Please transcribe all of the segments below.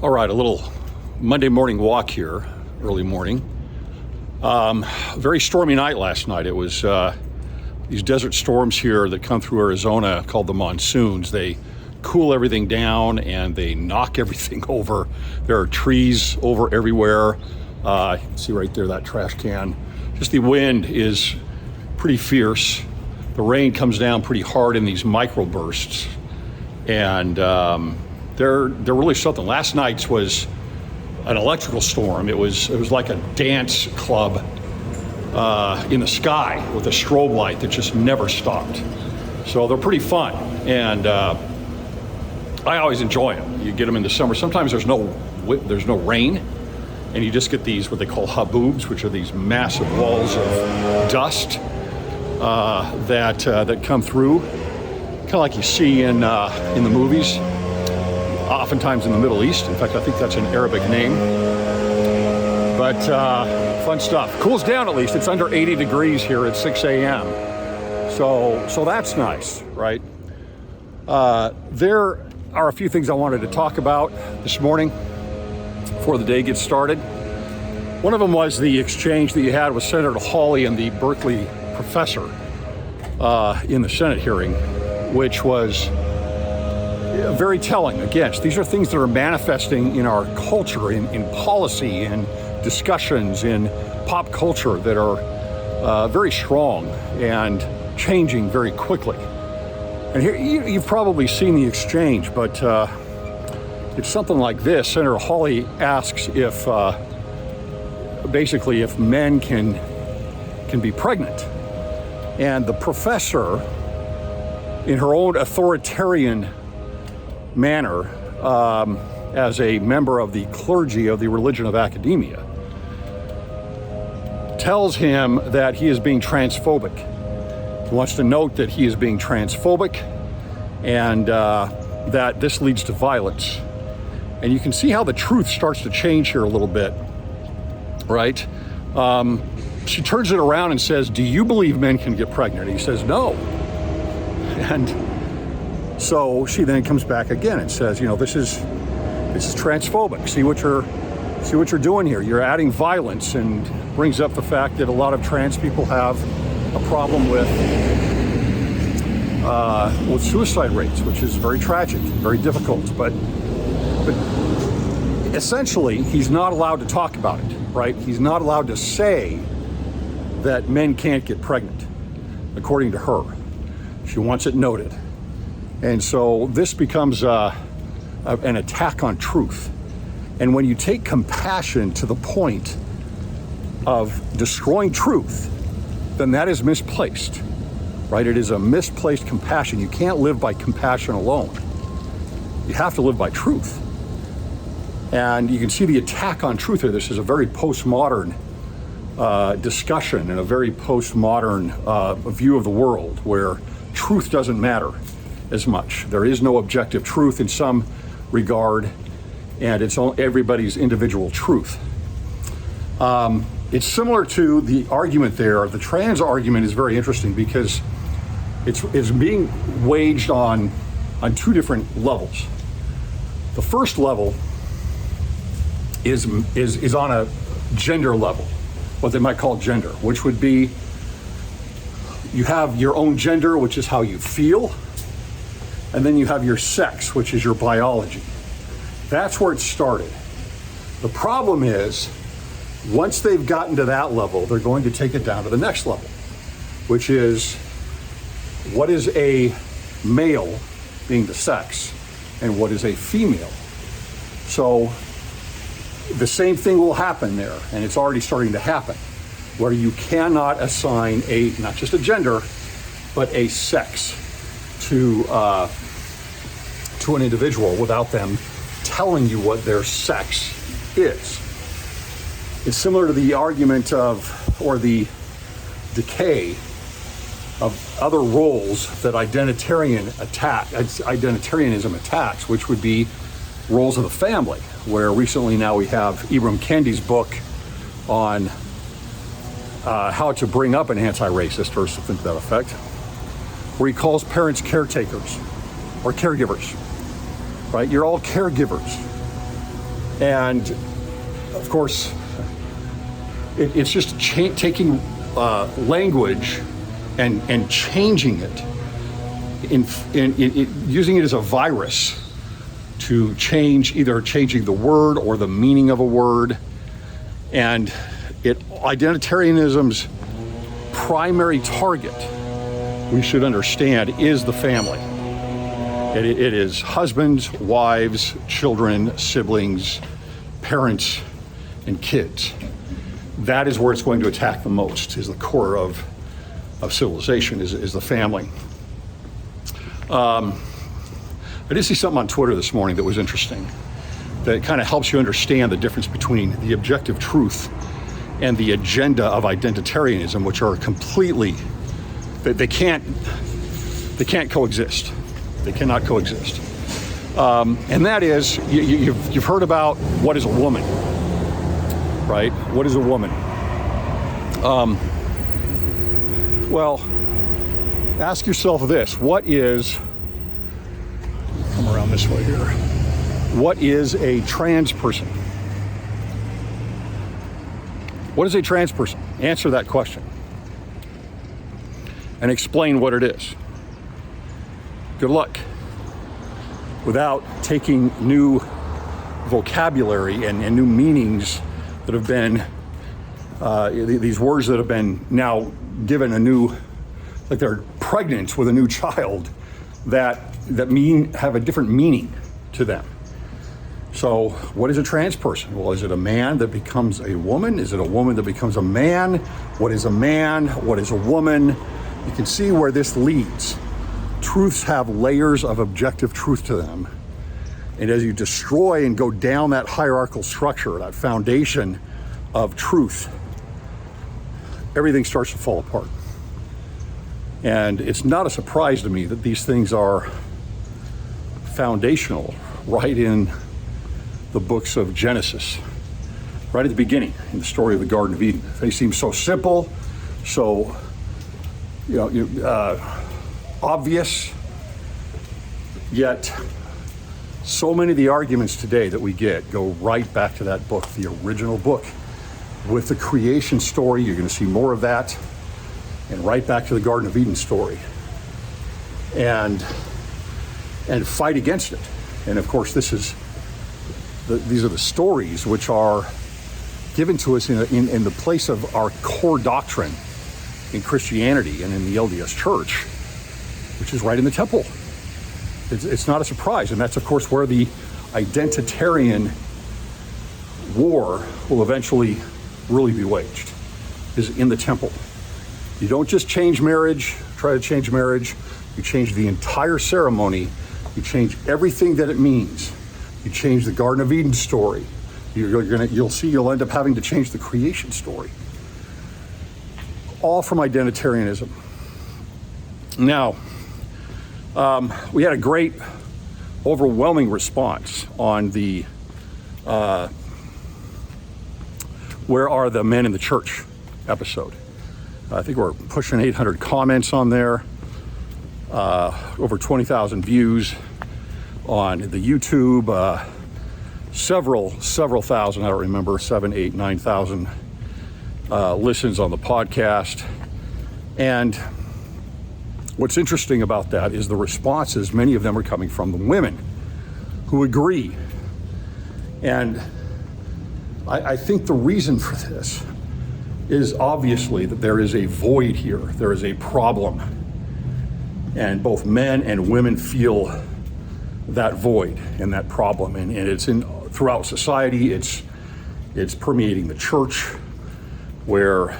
All right, a little Monday morning walk here, early morning. Very stormy night last night. It was these desert storms here that come through Arizona called the monsoons. They cool everything down and they knock everything over. There are trees over everywhere. You can see right there that trash can. Just the wind is pretty fierce. The rain comes down pretty hard in these microbursts. And they're really something. Last night's was an electrical storm. It was like a dance club in the sky with a strobe light that just never stopped. So they're pretty fun, and I always enjoy them. You get them in the summer. Sometimes there's no rain, and you just get these what they call haboobs, which are these massive walls of dust that come through, kind of like you see in the movies. Oftentimes in the Middle East. In fact, I think that's an Arabic name. But fun stuff. Cools down at least. It's under 80 degrees here at 6 a.m. So that's nice, right? There are a few things I wanted to talk about this morning before the day gets started. One of them was the exchange that you had with Senator Hawley and the Berkeley professor in the Senate hearing, which was very telling. Again, these are things that are manifesting in our culture, in policy, in discussions, in pop culture that are very strong and changing very quickly. And here, you've probably seen the exchange, but it's something like this. Senator Hawley asks if men can be pregnant. And the professor, in her own authoritarian manner, as a member of the clergy of the religion of academia, tells him that he is being transphobic. He wants to note that he is being transphobic and that this leads to violence. And you can see how the truth starts to change here a little bit, right? She turns it around and says, "Do you believe men can get pregnant?" He says, "No." And so she then comes back again and says, this is transphobic. See what you're doing here. You're adding violence, and brings up the fact that a lot of trans people have a problem with suicide rates, which is very tragic, very difficult. But essentially, he's not allowed to talk about it, right? He's not allowed to say that men can't get pregnant, according to her. She wants it noted. And so this becomes an attack on truth. And when you take compassion to the point of destroying truth, then that is misplaced, right? It is a misplaced compassion. You can't live by compassion alone. You have to live by truth. And you can see the attack on truth here. This is a very postmodern discussion and a very postmodern view of the world where truth doesn't matter as much. There is no objective truth in some regard, and it's everybody's individual truth. It's similar to the argument there. The trans argument is very interesting because it's being waged on two different levels. The first level is on a gender level, what they might call gender, which would be you have your own gender, which is how you feel. And then you have your sex, which is your biology. That's where it started. The problem is, once they've gotten to that level, they're going to take it down to the next level, which is, what is a male, being the sex, and what is a female? So the same thing will happen there, and it's already starting to happen, where you cannot assign not just a gender, but a sex to an individual without them telling you what their sex is. It's similar to the argument or the decay of other roles that identitarianism attacks, which would be roles of the family, where recently now we have Ibram Kendi's book on how to bring up an anti-racist or something to that effect, where he calls parents caretakers or caregivers, right? You're all caregivers. And of course, it's just taking language and changing it, using it as a virus to either changing the word or the meaning of a word. And identitarianism's primary target, we should understand, is the family. It is husbands, wives, children, siblings, parents, and kids. That is where it's going to attack the most, is the core of civilization, is the family. I did see something on Twitter this morning that was interesting, that kind of helps you understand the difference between the objective truth and the agenda of identitarianism, which are completely, they can't coexist. They cannot coexist. And that is, you've heard about what is a woman, right? What is a woman? Well, ask yourself this: come around this way here. What is a trans person? What is a trans person? Answer that question and explain what it is. Good luck. Without taking new vocabulary and new meanings that have been, these words that have been now given a new, like they're pregnant with a new child, that have a different meaning to them. So what is a trans person? Well, is it a man that becomes a woman? Is it a woman that becomes a man? What is a man? What is a woman? You can see where this leads. Truths have layers of objective truth to them. And as you destroy and go down that hierarchical structure, that foundation of truth, everything starts to fall apart. And it's not a surprise to me that these things are foundational right in the books of Genesis, right at the beginning in the story of the Garden of Eden. They seem so simple, so obvious, yet so many of the arguments today that we get go right back to that book, the original book, with the creation story. You're going to see more of that, and right back to the Garden of Eden story, and fight against it. And of course, these are the stories which are given to us in the place of our core doctrine in Christianity and in the LDS Church, which is right in the temple. It's not a surprise, and that's of course where the identitarian war will eventually really be waged, is in the temple. You don't just change marriage, try to change marriage, you change the entire ceremony, you change everything that it means. You change the Garden of Eden story. You'll end up having to change the creation story. All from identitarianism. Now, we had a great, overwhelming response on the Where Are the Men in the Church episode. I think we're pushing 800 comments on there, over 20,000 views on the YouTube, several thousand, I don't remember, 7, 8, 9,000 listens on the podcast. And what's interesting about that is the responses, many of them are coming from the women who agree. And I think the reason for this is obviously that there is a void here. There is a problem. And both men and women feel that void and that problem. And it's throughout society. It's permeating the church, where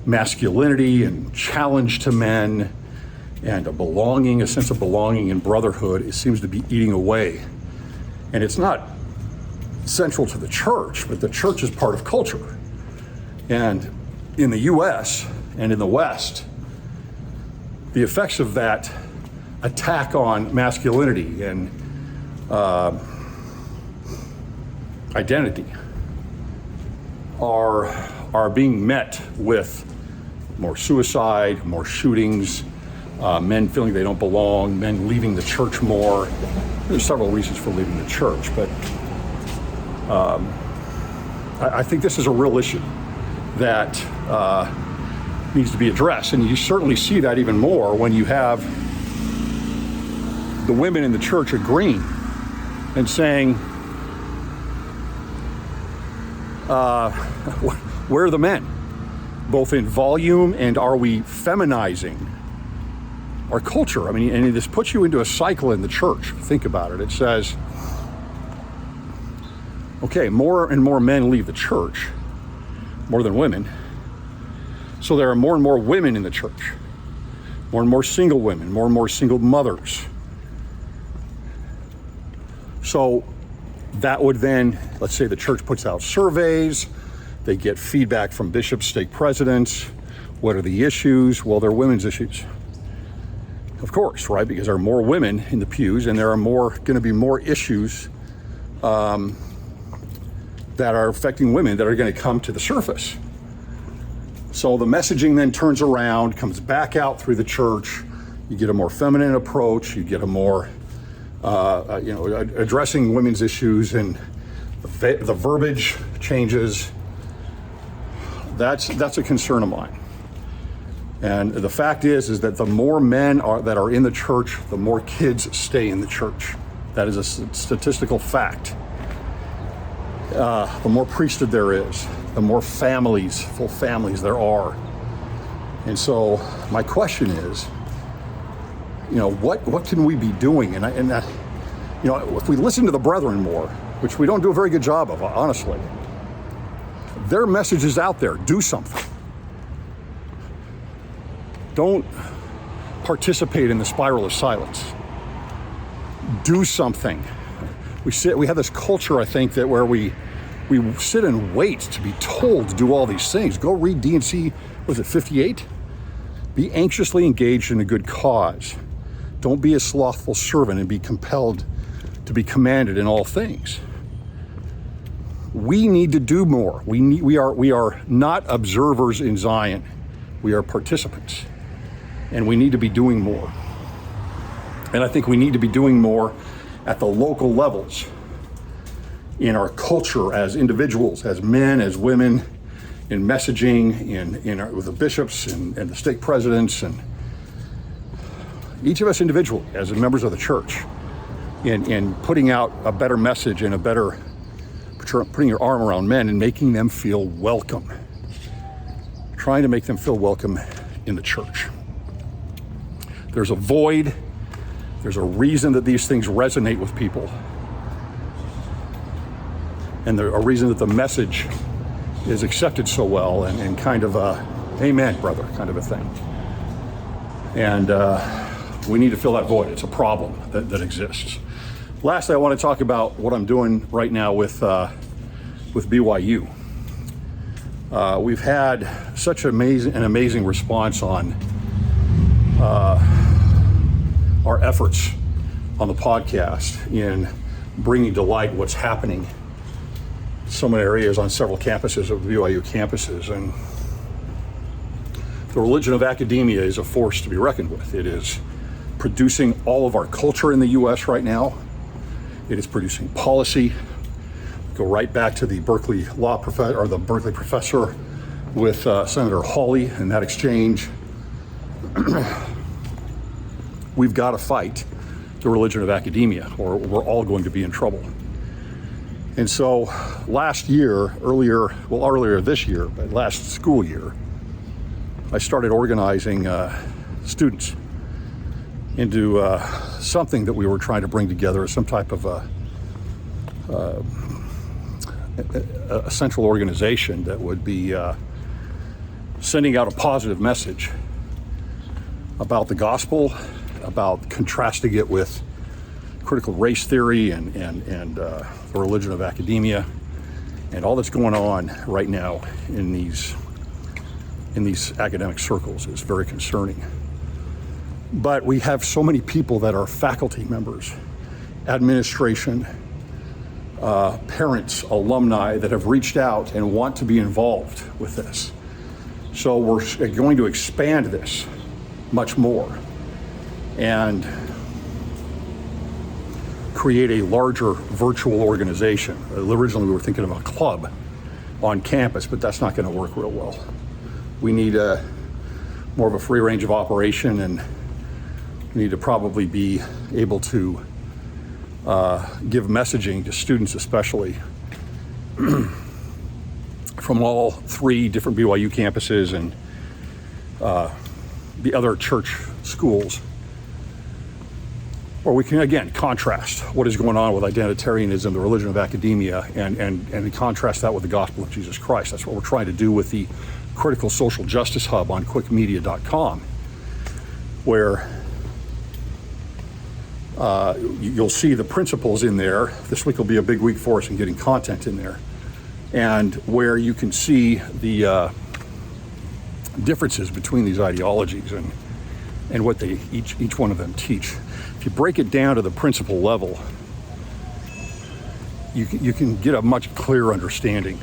masculinity and challenge to men and a sense of belonging and brotherhood, it seems to be eating away. And it's not central to the church, but the church is part of culture. And in the US and in the West, the effects of that attack on masculinity and identity are being met with more suicide, more shootings, men feeling they don't belong, men leaving the church more. There's several reasons for leaving the church, but I think this is a real issue that needs to be addressed. And you certainly see that even more when you have the women in the church agreeing and saying, where are the men? Both in volume and are we feminizing our culture? I mean, and this puts you into a cycle in the church. Think about it. It says, okay, more and more men leave the church, more than women. So there are more and more women in the church, more and more single women, more and more single mothers. So that would then, let's say the church puts out surveys, they get feedback from bishops, stake presidents. What are the issues? Well, they're women's issues. Of course, right? Because there are more women in the pews and there are going to be more issues that are affecting women that are going to come to the surface. So the messaging then turns around, comes back out through the church. You get a more feminine approach. You get a more, addressing women's issues, and the verbiage changes. That's a concern of mine. And the fact is that the more men that are in the church, the more kids stay in the church. That is a statistical fact. The more priesthood there is, the more families, full families there are. And so my question is, what can we be doing? And if we listen to the brethren more, which we don't do a very good job of, honestly, their message is out there. Do something. Don't participate in the spiral of silence. Do something. We have this culture, I think, that where we sit and wait to be told to do all these things. Go read D&C, was it 58? Be anxiously engaged in a good cause. Don't be a slothful servant and be compelled to be commanded in all things. We need to do more. We are not observers in Zion. We are participants. And we need to be doing more. And I think we need to be doing more at the local levels in our culture as individuals, as men, as women, in messaging, with the bishops and the stake presidents, and each of us individually as members of the church, in putting out a better message and putting your arm around men and making them feel welcome. Trying to make them feel welcome in the church. There's a void. There's a reason that these things resonate with people. And there's a reason that the message is accepted so well and kind of a, amen, brother, kind of a thing. And we need to fill that void. It's a problem that exists. Lastly, I want to talk about what I'm doing right now with BYU. We've had such an amazing response on our efforts on the podcast in bringing to light what's happening in so many areas on several campuses of BYU campuses. And the religion of academia is a force to be reckoned with. It is producing all of our culture in the U.S. right now. It is producing policy. Go right back to the Berkeley law professor, or the Berkeley professor with Senator Hawley and that exchange. We've got to fight the religion of academia, or we're all going to be in trouble. And so earlier this year, but last school year, I started organizing students into something that we were trying to bring together as some type of a central organization that would be sending out a positive message about the gospel, about contrasting it with critical race theory and the religion of academia, and all that's going on right now in these academic circles is very concerning. But we have so many people that are faculty members, administration, parents, alumni that have reached out and want to be involved with this. So we're going to expand this much more and create a larger virtual organization. Originally, we were thinking of a club on campus, but that's not going to work real well. We need more of a free range of operation, and we need to probably be able to give messaging to students, especially from all 3 different BYU campuses and the other church schools, or we can again contrast what is going on with identitarianism, the religion of academia, and contrast that with the gospel of Jesus Christ. That's what we're trying to do with the Critical Social Justice Hub on CwicMedia.com, where you'll see the principles in there. This week will be a big week for us in getting content in there, and where you can see the differences between these ideologies and what they each one of them teach. If you break it down to the principle level, you can get a much clearer understanding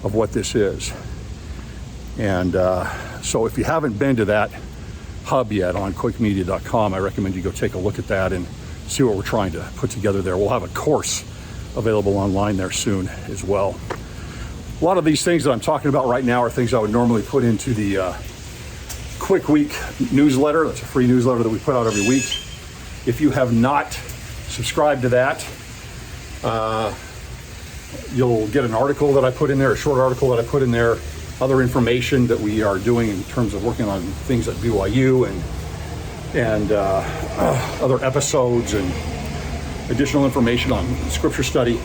of what this is. And so if you haven't been to that hub yet on CwicMedia.com, I recommend you go take a look at that and see what we're trying to put together there. We'll have a course available online there soon as well. A lot of these things that I'm talking about right now are things I would normally put into the Cwic Week newsletter. That's a free newsletter that we put out every week. If you have not subscribed to that, you'll get an article that I put in there, a short article that I put in there, other information that we are doing in terms of working on things at BYU and other episodes, and additional information on scripture study,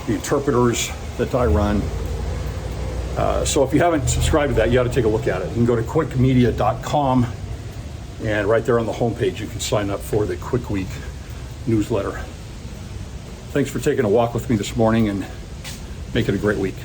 the interpreters that I run. So if you haven't subscribed to that, you ought to take a look at it. You can go to CwicMedia.com, and right there on the homepage, you can sign up for the Cwic Week newsletter. Thanks for taking a walk with me this morning, and make it a great week.